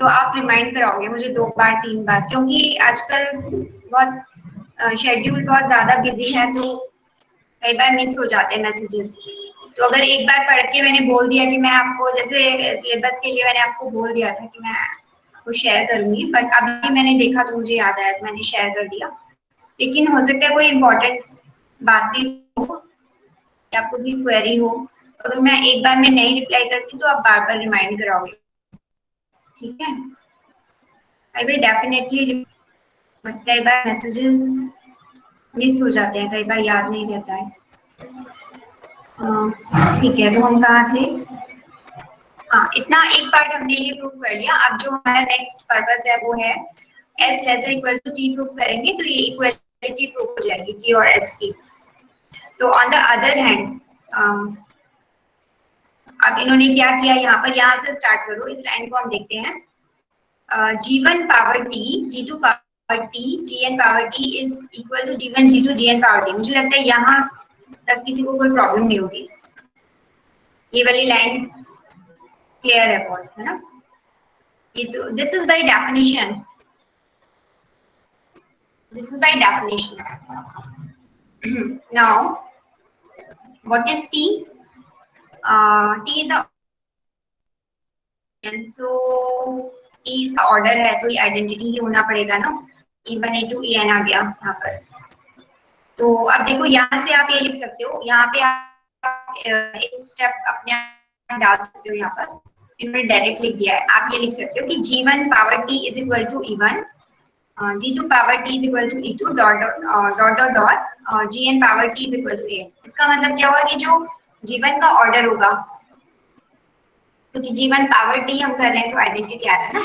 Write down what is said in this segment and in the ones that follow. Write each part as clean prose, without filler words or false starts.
तो आप रिमाइंड कराओगे मुझे 2 बार 3 बार, क्योंकि आजकल बहुत शेड्यूल बहुत ज्यादा बिजी है, तो कई बार मिस हो जाते हैं मैसेजेस। तो अगर एक बार पढ़ के मैंने बोल दिया कि मैं आपको, जैसे सिलेबस के लिए मैंने आपको बोल दिया था कि मैं आपको शेयर करूंगी, बट अभी मैंने देखा तो मुझे याद आया तो मैंने शेयर कर दिया। लेकिन हो सकता है कोई इम्पोर्टेंट बातें हो या आपको भी क्वेरी हो, अगर मैं एक बार में नहीं रिप्लाई करती तो आप बार बार रिमाइंड कराओगे, ठीक है? आई विल डेफिनेटली, बट कई बार मैसेजेस मिस हो जाते हैं, कई बार याद नहीं रहता है। ठीक है, तो हम कहाँ थे? हाँ, इतना एक पार्ट हमने ये प्रूव कर लिया। अब जो हमारा नेक्स्ट पर्पस है वो है S less equal to T prove करेंगे, तो ये इक्वलिटी प्रूव हो जाएगी T और S की। तो ऑन द अदर हैंड अब इन्होंने क्या किया यहाँ पर, यहाँ से स्टार्ट करो, इस लाइन को हम देखते हैं। G1 power T, G2 power T, Gn power T is equal to G1 G2 Gn power T। मुझे लगता है यहाँ तक किसी को कोई प्रॉब्लम नहीं होगी, ये वाली लाइन क्लियर है बहुत, है ना? ये तो this is by definition, this is by definition. Now what is T? T is the, so T इसका ऑर्डर है, तो ये आइडेंटिटी ही होना पड़ेगा ना। E1 E2 En आ गया यहाँ पर। तो अब देखो यहाँ से आप ये लिख सकते हो, यहाँ पे आप एक स्टेप अपने आप डाल सकते हो। यहाँ पर इन्होंने डायरेक्ट लिख दिया है, आप ये लिख सकते हो कि G1 power T is equal to E1, G2 power T is equal to E2 dot dot dot dot Gn power T is equal to A। इसका मतलब क्या होगा कि जो G1 का ऑर्डर होगा, क्योंकि तो G1 पावर T हम कर रहे हैं तो आइडेंटिटी आ रहा है ना,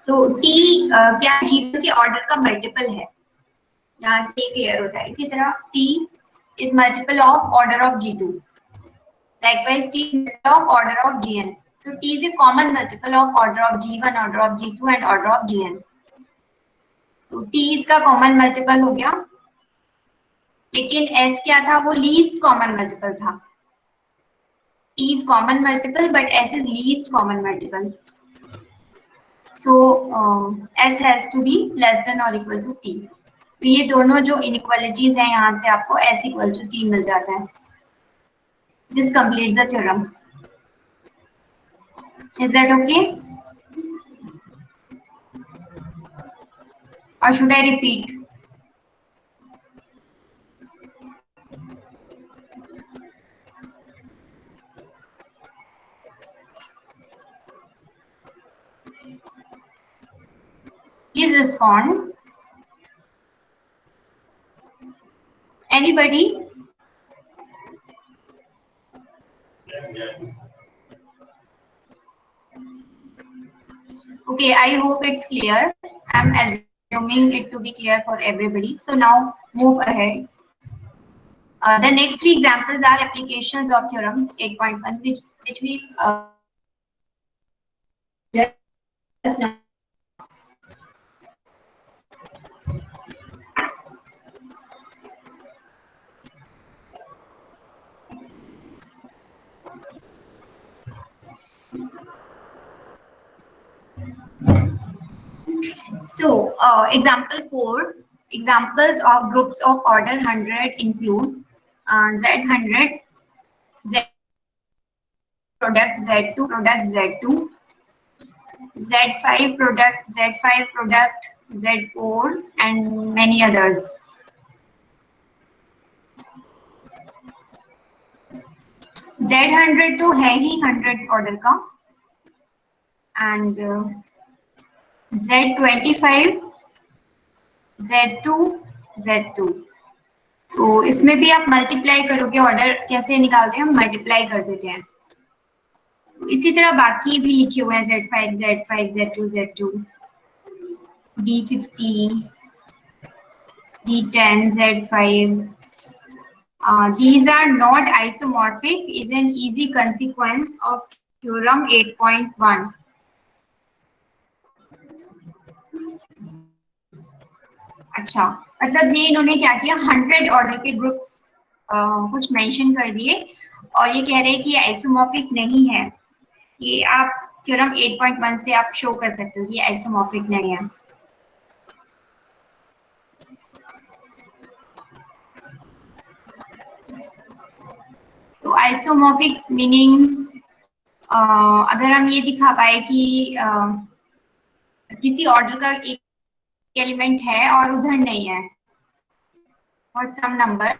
तो T क्या G1 के ऑर्डर का मल्टीपल है, यहाँ से क्लियर होता है। इसी तरह T is multiple of order of G2, likewise T is multiple of order of Gn, so T is a common multiple of order of G1, order of G2 and order of Gn। तो T इसका common multiple हो गया, लेकिन S क्या था, वो least common multiple था। T is common multiple but S is least common multiple, so S has to be less than or equal to T। तो ये दोनों जो इनइक्वालिटीज हैं, यहाँ से आपको S इक्वल टू T मिल जाता है। This completes the theorem. Is that okay? Or should I repeat? Please respond. Anybody? Okay, I hope it's clear. I'm assuming it to be clear for everybody. So now move ahead. The next three examples are applications of theorem 8.1, which we just now. So, example 4, examples of groups of order 100 include Z100, Z product Z2 product Z2, Z5 product Z5 product Z4 and many others. Z100 तो है ही 100 order का, and Z25, Z2, Z2, तो इसमें भी आप multiply करोगे, order कैसे निकालते हैं हम, मल्टीप्लाई कर देते हैं। इसी तरह बाकी भी लिखे हुए हैं Z5, Z5, Z2, Z2, D50, D10, Z5. These are not isomorphic, is an easy consequence of theorem 8.1. अच्छा, मतलब ये इन्होंने क्या किया, 100 ऑर्डर के ग्रुप्स कुछ मेंशन कर दिए और ये कह रहे हैं कि ये आइसोमॉर्फिक नहीं है। ये आप थ्योरम 8.1 से आप शो कर सकते हो कि ये आइसोमॉर्फिक नहीं है। तो आइसोमॉर्फिक मीनिंग अगर हम ये दिखा पाए कि किसी ऑर्डर का एक एलिमेंट है और उधर नहीं है, और सम नंबर,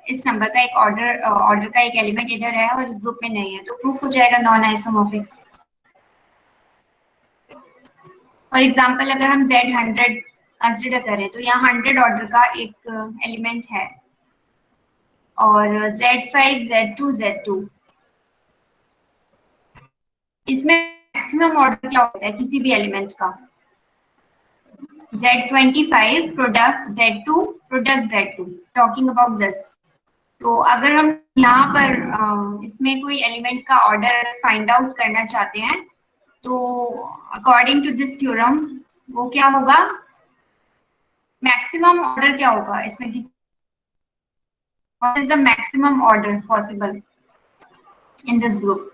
इस नंबर का एक ऑर्डर का एक एलिमेंट इधर है और इस ग्रुप में नहीं है, तो प्रूफ हो जाएगा नॉन आइसोमॉर्फिक। फॉर एग्जाम्पल अगर हम Z100 कंसिडर करें तो यहाँ 100 ऑर्डर का एक एलिमेंट है और Z5, Z2, Z2, इसमें मैक्सिमम ऑर्डर क्या होता है किसी भी एलिमेंट का? Z25 product Z2 product Z2, talking about this. तो अगर हम यहाँ पर इसमें कोई एलिमेंट का ऑर्डर फाइंड आउट करना चाहते हैं तो अकॉर्डिंग टू दिस थ्योरम वो क्या होगा, मैक्सिमम ऑर्डर क्या होगा इसमें, what is the maximum order possible in this group?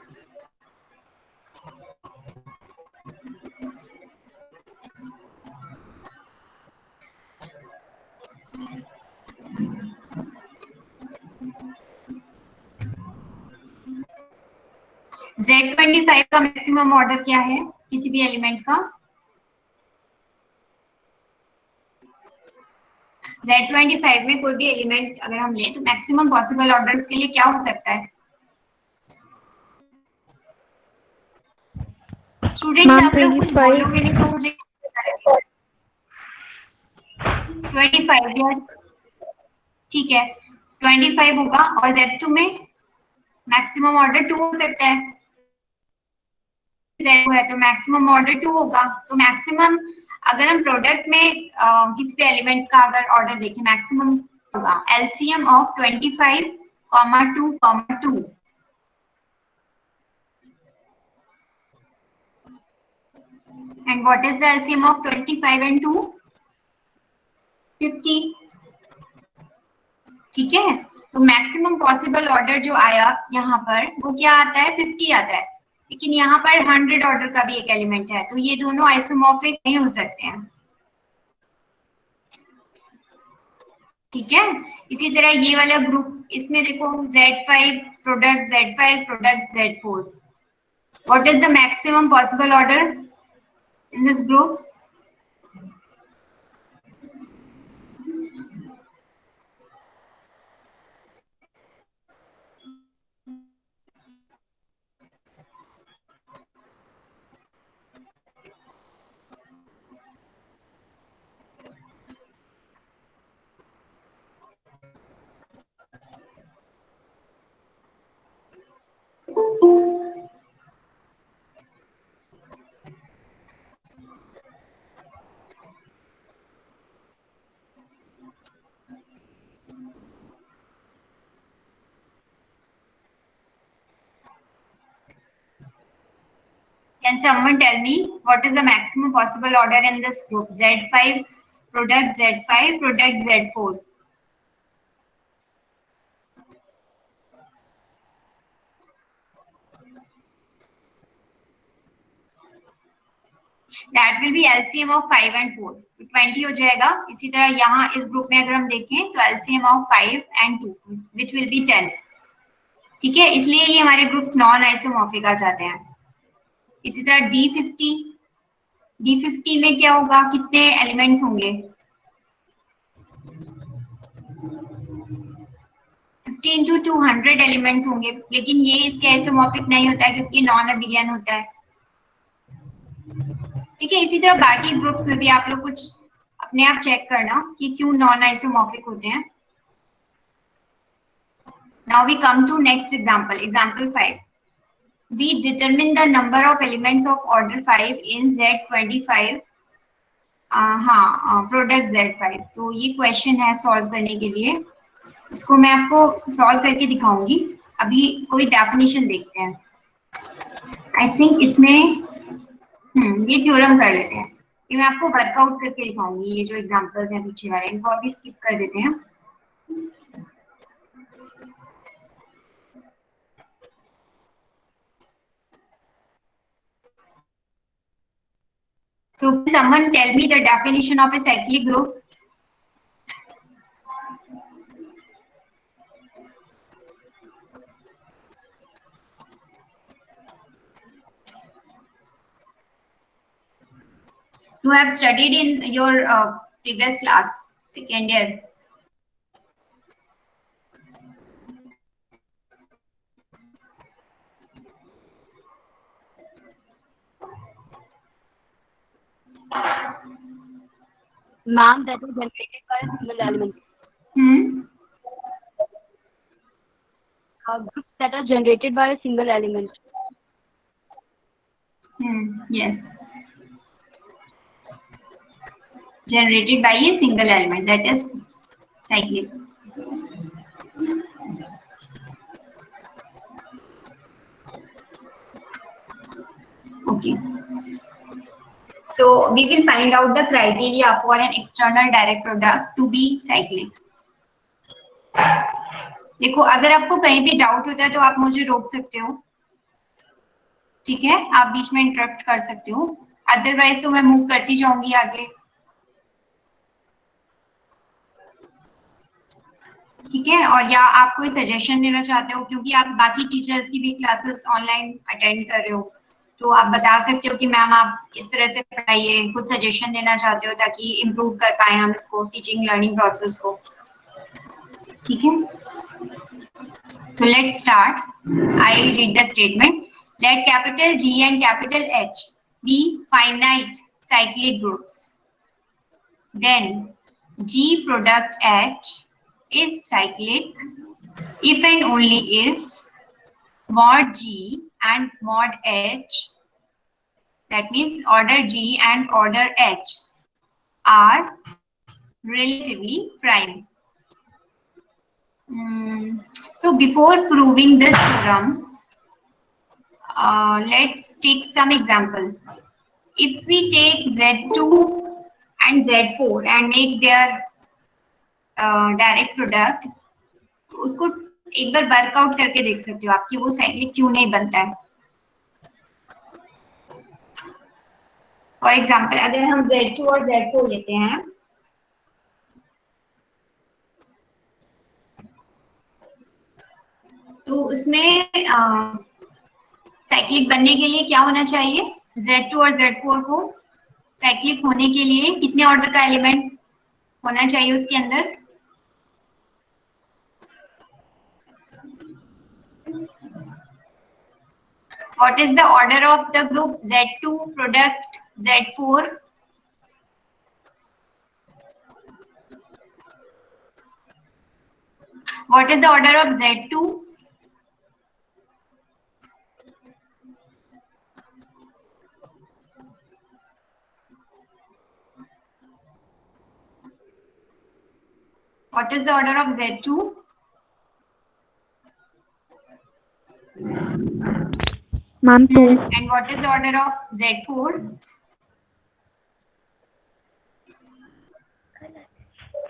Z25 का मैक्सिमम ऑर्डर क्या है किसी भी एलिमेंट का? Z25 में कोई भी एलिमेंट अगर हम लें तो मैक्सिमम पॉसिबल ऑर्डर उसके लिए क्या हो सकता है? स्टूडेंट्स आप लोग कुछ बोलोगे नहीं तो मुझे 25, यस ठीक है, 25 होगा। और Z2 में मैक्सिमम ऑर्डर 2 हो सकता है, Z2 है तो मैक्सिमम ऑर्डर 2 होगा। तो मैक्सिमम अगर हम प्रोडक्ट में किसी भी एलिमेंट का अगर ऑर्डर देखें मैक्सिमम होगा LCM of 25, 2, 2। And what is the LCM of 25 and 2? 50। ठीक है, तो मैक्सिमम पॉसिबल ऑर्डर जो आया यहाँ पर वो क्या आता है, 50 आता है। लेकिन यहाँ पर 100 ऑर्डर का भी एक एलिमेंट है, तो ये दोनों आइसोमॉर्फिक नहीं हो सकते हैं। ठीक है, इसी तरह ये वाला ग्रुप, इसमें देखो Z5 product Z5 product Z4, what is the maximum possible order in this group? Can someone tell me what is the maximum possible order in this group? Z5 product Z5 product Z4. That will be LCM of 5 and 4, तो 20 हो जाएगा। इसी तरह यहाँ इस group में अगर हम देखें तो LCM of 5 and 2 which will be 10। ठीक है, इसलिए ये हमारे ग्रुप्स नॉन आइसोमॉर्फिक आ जाते हैं। इसी तरह D50 में क्या होगा, कितने एलिमेंट्स होंगे? 50 into 200 एलिमेंट्स होंगे, लेकिन ये इसके आइसोमॉर्फिक नहीं होता है क्योंकि नॉन अबिलियन होता है। ठीक है, इसी तरह बाकी ग्रुप्स में भी आप लोग कुछ अपने आप चेक करना कि क्यों नॉन आइसोमॉर्फिक होते हैं। Now we come to next example, example 5. We determine the number of elements of order 5 in Z25 product Z5। तो ये क्वेश्चन है सॉल्व करने के लिए, इसको मैं आपको सॉल्व करके दिखाऊंगी। अभी कोई डेफिनेशन देखते हैं। आई थिंक इसमें ये थ्योरम कर लेते हैं, ये मैं आपको वर्कआउट करके दिखाऊंगी। ये जो एग्जांपल्स हैं पीछे वाले इनको अभी स्किप कर देते हैं। So someone tell me the definition of a cyclic group. You have studied in your previous class, second year. Ma'am, that is generated by a single element. Groups that are generated by a single element. Yes. Generated by a single element, that is cyclic. Okay. So we will find out the criteria for an external direct product to be cyclic. देखो, अगर आपको कहीं भी doubt होता है तो आप मुझे रोक सकते हो, ठीक है? आप बीच में इंटरप्ट कर सकते हो, अदरवाइज तो मैं मूव करती जाऊंगी आगे, ठीक है? और या आप कोई सजेशन देना चाहते हो, क्योंकि आप बाकी टीचर्स की भी क्लासेस ऑनलाइन अटेंड कर रहे हो, तो आप बता सकते हो कि मैम आप इस तरह से पढ़ाइए, कुछ सजेशन देना चाहते हो ताकि इम्प्रूव कर पाए हम इसको, टीचिंग लर्निंग प्रोसेस को, ठीक है? So let's start. I read the statement. Let capital G and capital H be finite cyclic groups. Then G product H is cyclic if and only if mod G and mod H, that means order G and order H, are relatively prime. So before proving this theorem, let's take some example. If we take Z2 and Z4 and make their direct product, तो उसको एक बार workout करके देख सकते हो आप कि वो साइक्लिक क्यों नहीं बनता है. फॉर एग्जाम्पल, अगर हम Z2 और Z4 लेते हैं, तो उसमें साइक्लिक बनने के लिए क्या होना चाहिए? Z2 और Z4 को साइक्लिक होने के लिए कितने ऑर्डर का एलिमेंट होना चाहिए उसके अंदर? What is the order of the group Z2 product Z4? What is the order of Z2? What is the order of Z2? Ma'am, 2. And what is the order of Z4?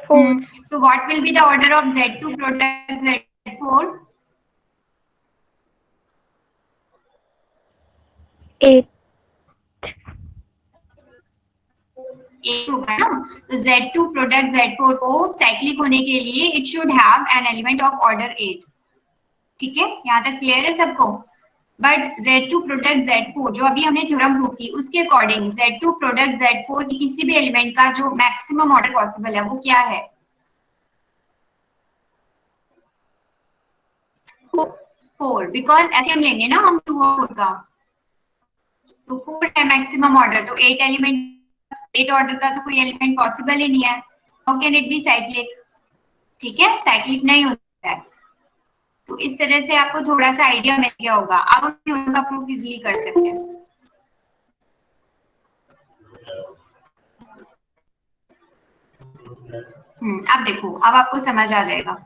4. So what will be the order of Z2 product Z4? 8. 8 होगा ना? तो Z2 product Z4 को cyclic होने के लिए it should have an element of order 8. ठीक है, यहाँ तक क्लियर है सबको? बट Z2 प्रोडक्ट Z4 जो अभी हमने थ्योरम प्रूव की, उसके अकॉर्डिंग Z2 प्रोडक्ट Z4 की किसी भी एलिमेंट का जो मैक्सिमम ऑर्डर पॉसिबल है वो क्या है? 4, बिकॉज ऐसे हम लेंगे ना हम 2 और 4 का, तो 4 है मैक्सिमम ऑर्डर, तो 8 एलिमेंट 8 ऑर्डर का तो कोई एलिमेंट पॉसिबल ही नहीं है. How can it be cyclic? ठीक है, साइक्लिक नहीं हो सकता है. तो इस तरह से आपको थोड़ा सा आइडिया मिल गया होगा, अब हम थ्योरम का प्रूफ इजीली कर सकते हैं. अब देखो, अब आपको समझ आ जाएगा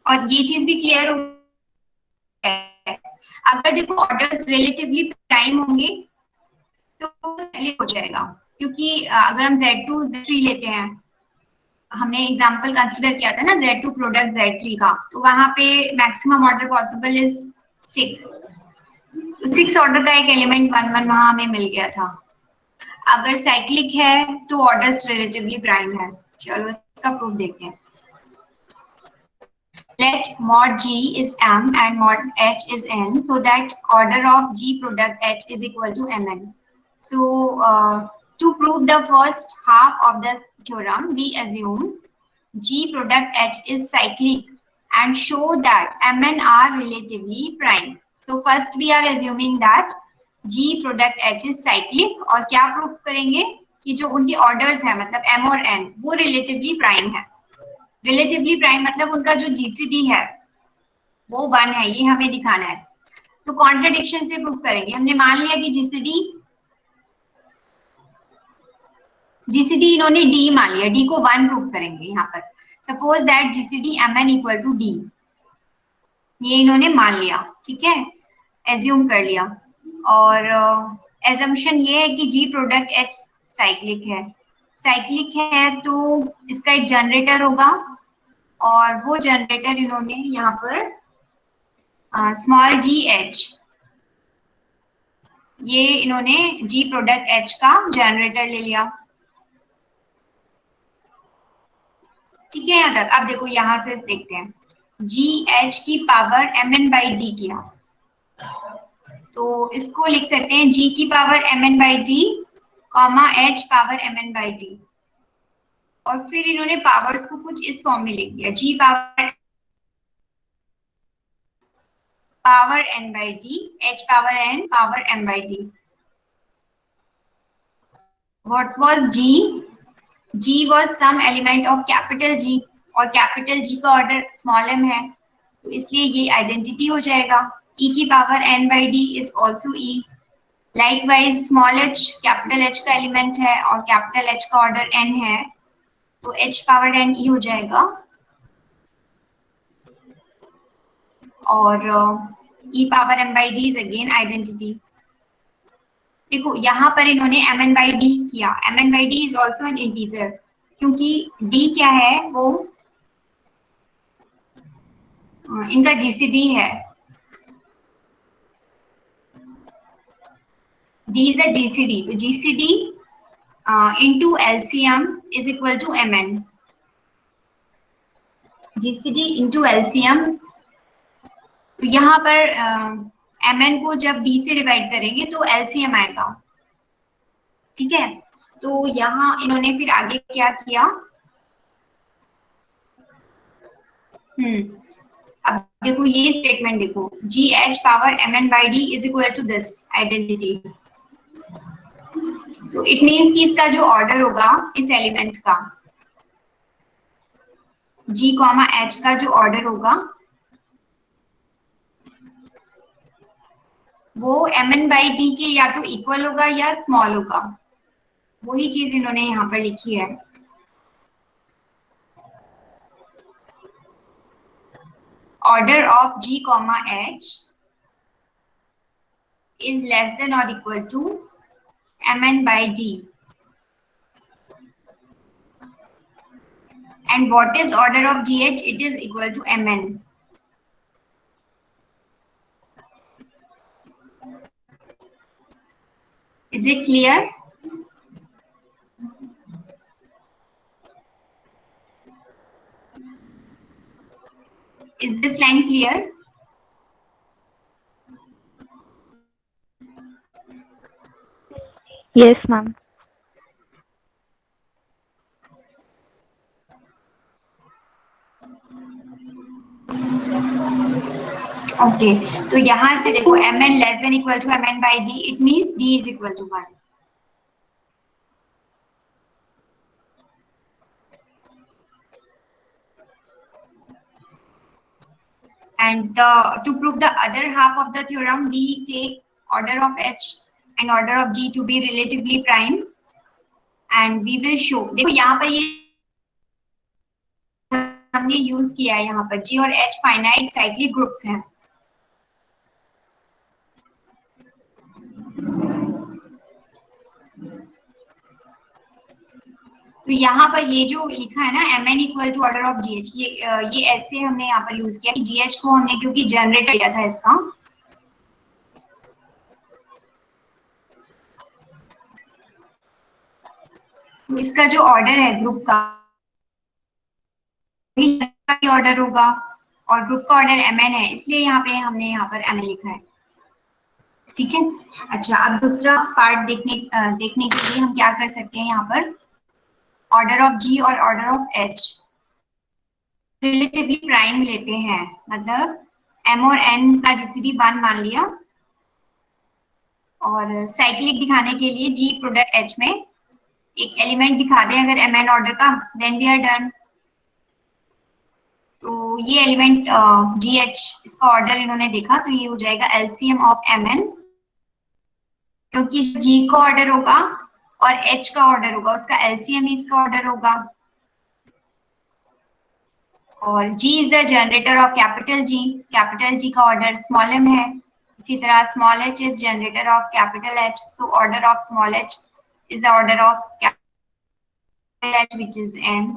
और ये चीज भी क्लियर हो है. अगर देखो ऑर्डर्स रिलेटिवली प्राइम होंगे तो साइक्लिक हो जाएगा, क्योंकि अगर हम Z2 Z3 लेते हैं, हमने एग्जांपल कंसीडर किया था ना Z2 प्रोडक्ट Z3 का, तो वहां पे maximum order possible is 6. 6 order का एक एलिमेंट 1 1 वहां हमें मिल गया था. अगर साइक्लिक है तो ऑर्डर्स रिलेटिवली प्राइम है। चलो इसका प्रूफ देखते हैं। Let mod G is M and mod H is N, so that order of G product H is equal to Mn. So to prove the first half of the theorem, we assume G product H is cyclic and show that Mn are relatively prime. So first we are assuming that G product H is cyclic और क्या proof करेंगे कि जो उनके orders है मतलब M और N वो रिलेटिवली प्राइम है। रिलेटिवली प्राइम मतलब उनका जो जीसीडी है वो 1 है, ये हमें दिखाना है। तो कॉन्ट्रडिक्शन से प्रूफ करेंगे। हमने मान लिया कि जीसीडी इन्होंने डी मान लिया, डी को 1 प्रूफ करेंगे यहाँ पर। Suppose that GCD mn equal to D, ये इन्होंने मान लिया, ठीक है, एज्यूम कर लिया। और एजम्पशन ये है कि जी प्रोडक्ट एच साइक्लिक है। साइक्लिक है तो इसका एक जनरेटर होगा और वो जनरेटर इन्होंने यहाँ पर स्मॉल जी एच, ये इन्होंने जी प्रोडक्ट एच का जनरेटर ले लिया, ठीक है यहाँ तक। अब देखो यहाँ से देखते हैं, जी एच की पावर mn बाई डी किया, तो इसको लिख सकते हैं g की power mn by D comma H power mn by D. और फिर इन्होंने पावर्स को कुछ इस फॉर्म में लिख दिया, g power n by D, h power n power m by D. What was G? G was some element of capital G और capital G का ऑर्डर स्मॉल m है, तो इसलिए ये आइडेंटिटी हो जाएगा। E की power n by D is also E। Likewise small h capital H का एलिमेंट है और कैपिटल H का ऑर्डर n है, तो h पावर n E हो जाएगा। और E power m by D is again identity. देखो यहाँ पर इन्होंने mn बाई डी किया, mn by D is also an integer, क्योंकि d क्या है वो इनका जीसीडी है, d इज अ जीसीडी, तो GCD into LCM is equal to mn। GCD into LCM, तो यहाँ पर mn को जब d से डिवाइड करेंगे तो एलसीएम आएगा, ठीक है। तो यहाँ इन्होंने फिर आगे क्या किया, अब देखो ये स्टेटमेंट देखो, G H power mn by D is equal to this identity. तो इट मीन्स कि इसका जो ऑर्डर होगा इस एलिमेंट का, g कॉमा h का जो ऑर्डर होगा वो mn बाई डी के या तो इक्वल होगा या स्मॉल होगा, वही चीज इन्होंने यहाँ पर लिखी है। Order of g comma h is less than or equal to mn by d, and what is order of gh? It is equal to mn. Is it clear? Is this line clear? Yes, ma'am. Okay, तो यहाँ से देखो mn less than equal to mn by d, it means d is equal to 1. And to prove the other half of the theorem, we take order of h and order of g to be relatively prime, and we will show. देखो यहाँ पर ये हमने use किया है, यहाँ पर g और h फाइनाइट साइक्लिक ग्रुप्स हैं। तो यहाँ पर ये जो लिखा है ना mn equal to order of gh, ये ऐसे हमने यहाँ पर यूज किया कि gh को हमने क्योंकि जनरेट किया था इसका, तो इसका जो ऑर्डर है ग्रुप का ऑर्डर होगा, और ग्रुप का ऑर्डर mn है, इसलिए यहाँ पे हमने यहाँ पर mn लिखा है। ठीक है। अच्छा, अब दूसरा पार्ट देखने के लिए हम क्या कर सकते हैं, यहाँ पर ऑर्डर ऑफ जी और order of H relatively prime लेते हैं, मतलब m और n का जीसीडी 1 मान लिया, और साइक्लिक दिखाने के लिए जी प्रोडक्ट h में एक एलिमेंट दिखा दें अगर mn ऑर्डर का, देन वी आर डन। तो ये एलिमेंट जी एच, इसका ऑर्डर इन्होंने देखा, तो ये हो जाएगा एलसीएम ऑफ mn, क्योंकि जी का ऑर्डर होगा और h का ऑर्डर होगा, उसका एलसीएम ही इसका ऑर्डर होगा। और G is the generator off capital G का ऑर्डर स्मॉल m है। इसी तरह small h is generator off capital H, so order of small h is the order of capital H which is n।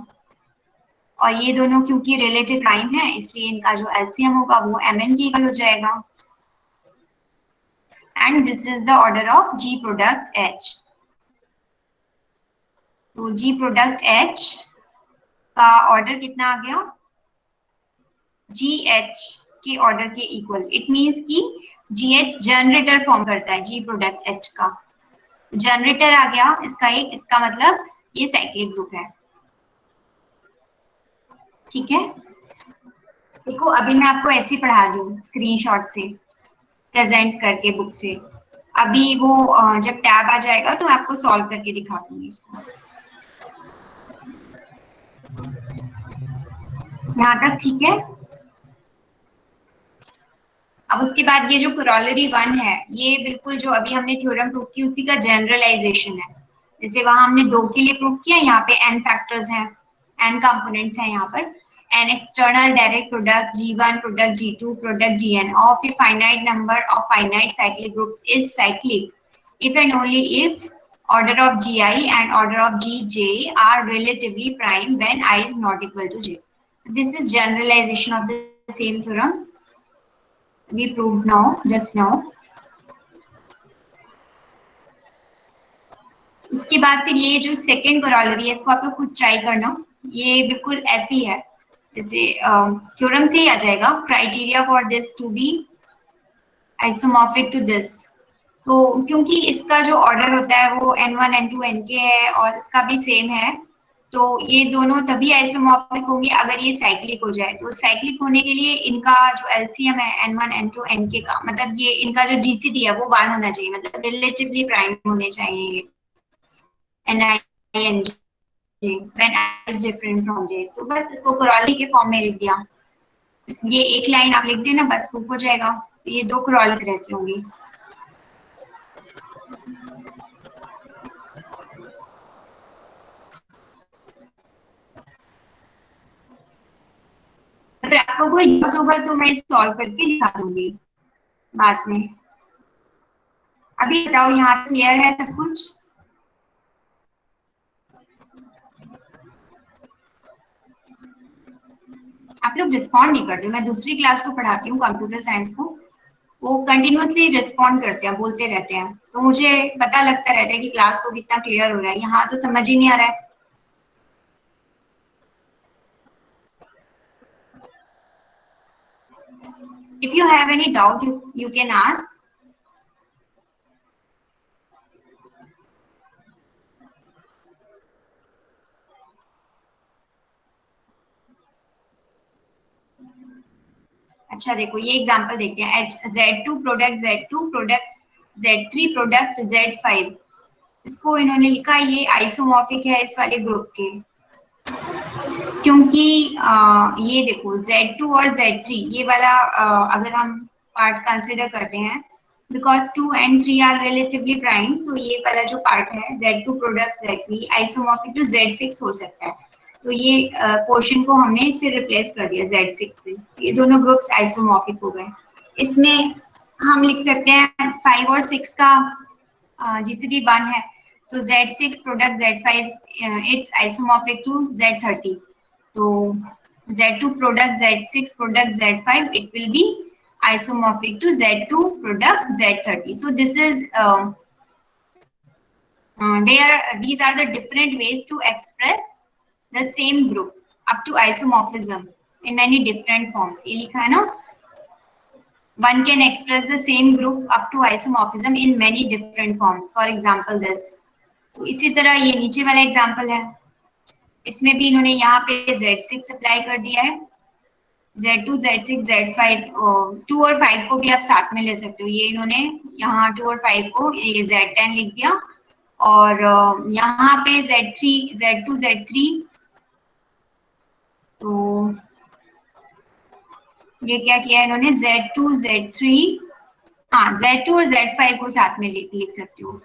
और ये दोनों क्योंकि relative prime है, इसलिए इनका जो एलसीएम होगा वो mn की इक्वल हो जाएगा। And this is the order of G product H। तो G प्रोडक्ट H का ऑर्डर कितना आ गया, GH के ऑर्डर के इक्वल। इट मींस कि GH जनरेटर फॉर्म करता है G प्रोडक्ट H का, जनरेटर आ गया इसका एक, इसका मतलब ये साइक्लिक ग्रुप है। ठीक है, देखो अभी मैं आपको ऐसे पढ़ा रही हूँ स्क्रीनशॉट से प्रेजेंट करके बुक से, अभी वो जब टैब आ जाएगा तो आपको सॉल्व करके दिखा दूंगी इसको। यहाँ तक ठीक है। अब उसके बाद ये जो कोरोलरी 1 है, ये बिल्कुल जो अभी हमने थ्योरम प्रूव की उसी का जनरलाइजेशन है। जैसे वहां हमने 2 के लिए प्रूव किया, यहाँ पे n फैक्टर्स हैं, n कंपोनेंट्स हैं यहाँ पर। n external direct product G1 product G2 product Gn of a finite number of finite cyclic groups is cyclic if and only if order of Gi and order of Gj are relatively prime when I is not equal to j. So this is generalization of the same theorem we proved now, just now. उसके बाद फिर ये जो second corollary है, इसको आप लोग खुद ट्राई करना, ये बिल्कुल ऐसी है जैसे थ्योरम से ही आ जाएगा। Criteria for this to be isomorphic to this, तो क्योंकि इसका जो ऑर्डर होता है वो n1 n2 nk है और इसका भी सेम है, तो ये दोनों तभी आइसोमॉर्फिक होंगे अगर ये साइक्लिक हो जाए। तो साइक्लिक होने के लिए इनका जो एलसीएम है n1 n2 nk का, मतलब ये इनका जो जीसीडी है वो 1 होना चाहिए, मतलब रिलेटिवली प्राइम होने चाहिए ni and j when I is different from j। तो बस इसको कोरोलरी के फॉर्म में लिख दिया, ये एक लाइन आप लिख देना, बस प्रूफ हो जाएगा। तो ये 2 कोरोलरी तरह से होंगी। अगर आपको कोई डाउट होगा तो मैं सॉल्व करके दिखा दूंगी बाद में। अभी बताओ यहाँ क्लियर है सब कुछ? आप लोग रिस्पॉन्ड नहीं करते। मैं दूसरी क्लास को पढ़ाती हूँ कंप्यूटर साइंस को, वो कंटिन्यूअसली रिस्पॉन्ड करते हैं, बोलते रहते हैं, तो मुझे पता लगता रहता है कि क्लास को कितना क्लियर हो रहा है। यहाँ तो समझ ही नहीं आ रहा है। If you have any doubt, you can ask. अच्छा देखो ये एग्जांपल देखते हैं। Z2 product Z2 product Z3 product Z5, इसको इन्होंने लिखा ये आइसोमॉर्फिक है इस वाले ग्रुप के, क्योंकि ये देखो Z2 और Z3 ये वाला अगर हम पार्ट कंसिडर करते हैं, because 2 and 3 are relatively prime, तो ये वाला जो पार्ट है Z2 product Z3 isomorphic to Z6 हो सकता है। तो ये पोर्शन को हमने इससे रिप्लेस कर दिया Z6 से, ये दोनों ग्रुप्स आइसोमॉर्फिक हो गए। इसमें हम लिख सकते हैं 5 और 6 का जीसीडी 1 है, तो Z6 product Z5 it's isomorphic to Z30, तो Z2 product Z6 product Z5 it will be isomorphic to Z2 product Z30. So this is These are the different ways to express the same group up to isomorphism in many different forms. ये लिखा है ना, one can express the same group up to isomorphism in many different forms. For example, this. तो इसी तरह ये नीचे वाला एग्जाम्पल है, इसमें भी इन्होंने यहाँ पे Z6 अप्लाई कर दिया है, Z2, Z6, Z5, 2 और 5 को भी आप साथ में ले सकते हो। ये इन्होंने यहाँ 2 और 5 को ये Z10 लिख दिया, और यहाँ पे Z3, Z2, Z3, तो ये क्या किया इन्होंने, Z2, Z3, हाँ Z2 और Z5 को साथ में लिख सकते हो।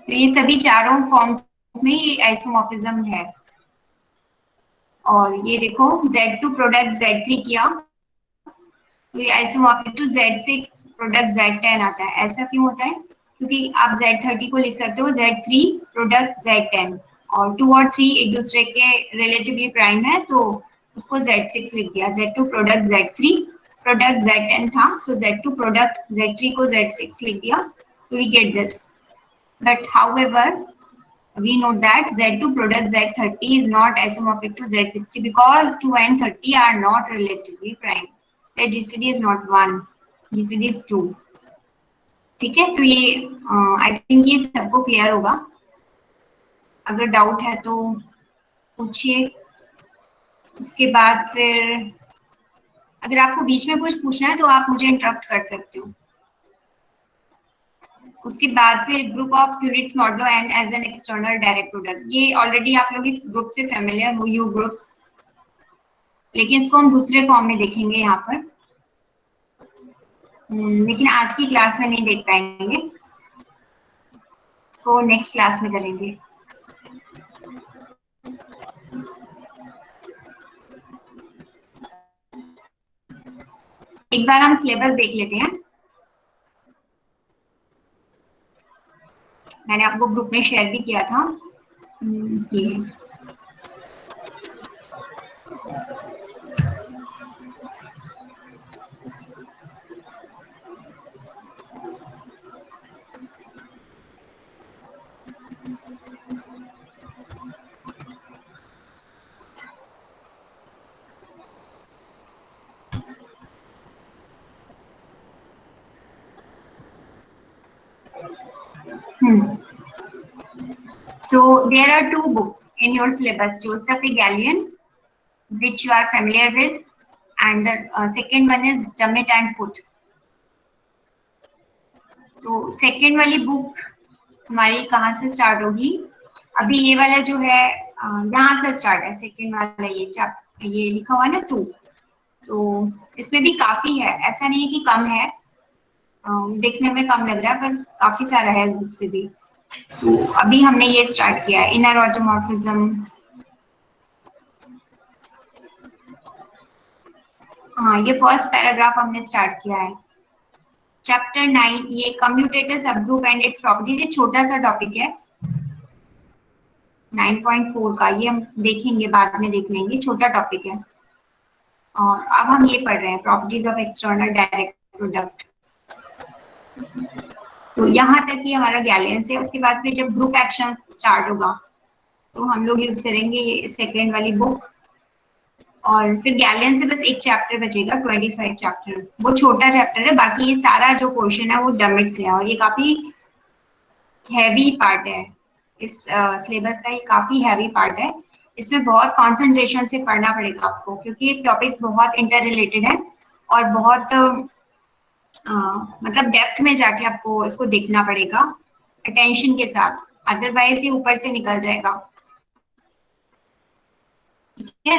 तो ये सभी चारों फॉर्म्स में ये आइसोमॉर्फिज्म है। और ये देखो Z2 प्रोडक्ट Z3 किया तो ये isomorphic to Z6 product Z10 आता है। ऐसा क्यों होता है? क्योंकि आप Z30 को लिख सकते हो Z3 प्रोडक्ट Z10, और 2 और 3 एक दूसरे के रिलेटिवली प्राइम है तो उसको Z6 लिख दिया। Z2 product Z3 product Z10 था तो Z2 प्रोडक्ट Z3 को Z6 लिख दिया, तो we get this. But however we note that Z2 product Z30 is not isomorphic to Z60 because 2 and 30 are not relatively prime. The GCD is not 1, GCD is 2. ठीक है, तो ये I think ये सबको clear होगा। अगर doubt है तो पूछिए। उसके बाद फिर अगर आपको बीच में कुछ पूछना है तो आप मुझे इंटरप्ट कर सकते हो। उसके बाद फिर group of units modulo and as an external direct product. ये ऑलरेडी आप लोग इस ग्रुप से फेमिलियर हो, यू ग्रुप्स, लेकिन इसको हम दूसरे फॉर्म में देखेंगे यहाँ पर। लेकिन आज की क्लास में नहीं देख पाएंगे, इसको नेक्स्ट क्लास में करेंगे। एक बार हम सिलेबस देख लेते हैं। मैंने आपको ग्रुप में शेयर भी किया था। ये So there are two books in your syllabus, Joseph A. Gallion, which you are familiar with, and the second one is Dummett and Foote. तो सेकेंड वाली बुक हमारी कहाँ से स्टार्ट होगी? अभी ये वाला जो है यहाँ से स्टार्ट है, सेकेंड वाला ये लिखा हुआ है ना 2, तो इसमें भी काफी है, ऐसा नहीं है कि कम है। देखने में कम लग रहा है पर काफी सारा है इस बुक से भी। तो अभी हमने ये स्टार्ट किया है, इनर ऑटोमॉर्फिज्म। हाँ, ये फर्स्ट पैराग्राफ हमने स्टार्ट किया है। चैप्टर 9, ये commutator subgroup and its properties, ये छोटा सा टॉपिक है 9.4 का, ये हम देखेंगे, बाद में देख लेंगे, छोटा टॉपिक है। और अब हम ये पढ़ रहे हैं properties of external direct product. तो यहाँ तक ही हमारा गैलियन से। उसके बाद फिर जब ग्रुप एक्शन स्टार्ट होगा तो हम लोग यूज करेंगे ये सेकेंड वाली बुक, और फिर गैलियन से बस एक चैप्टर बचेगा 25 चैप्टर, वो छोटा चैप्टर है। बाकी ये सारा जो पोर्शन है वो डमिट से है, और ये काफी हैवी पार्ट है इस सिलेबस का, ये काफी हैवी पार्ट है। इसमें बहुत कंसंट्रेशन से पढ़ना पड़ेगा आपको, क्योंकि ये टॉपिक्स बहुत इंटर रिलेटेड है और बहुत मतलब डेप्थ में जाके आपको इसको देखना पड़ेगा अटेंशन के साथ, अदरवाइज ये ऊपर से निकल जाएगा। ठीक है,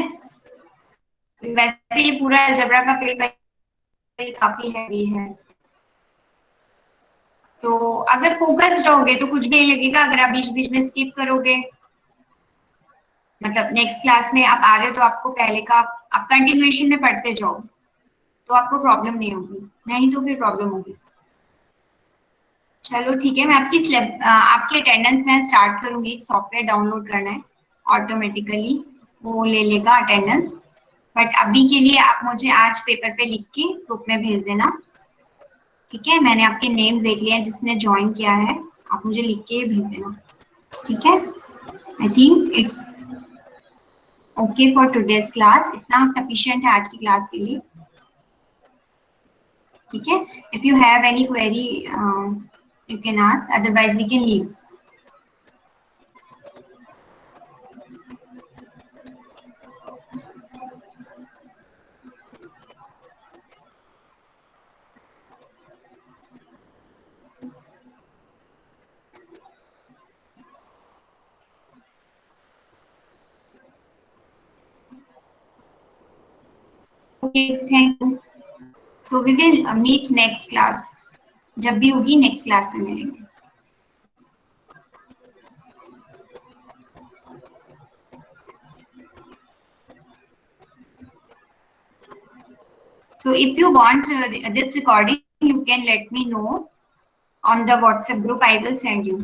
वैसे ये पूरा अलजेब्रा का पेपर काफी हैवी है, तो अगर फोकस्ड रहोगे तो कुछ नहीं लगेगा। अगर आप बीच बीच में स्किप करोगे, मतलब नेक्स्ट क्लास में आप आ रहे हो तो आपको पहले का आप कंटिन्यूएशन में पढ़ते जाओ तो आपको प्रॉब्लम नहीं होगी, नहीं तो फिर प्रॉब्लम होगी। चलो ठीक है, मैं आपकी अटेंडेंस में स्टार्ट करूंगी। एक सॉफ्टवेयर डाउनलोड करना है ऑटोमेटिकली, वो ले लेगा अटेंडेंस। बट अभी के लिए आप मुझे आज पेपर पे लिख के ग्रुप में भेज देना। ठीक है, मैंने आपके नेम्स देख लिए हैं जिसने ज्वाइन किया है। आप मुझे लिख के भेज देना, ठीक है? I think it's okay for today's class, इतना सफिशिएंट है आज की क्लास के लिए, ठीक है? If you have any query you can ask, otherwise we can leave. Okay, thank you. So we will meet next class. जब भी होगी नेक्स्ट क्लास में मिलेंगे. So if you want this recording, you can let me know on the WhatsApp group. I will send you.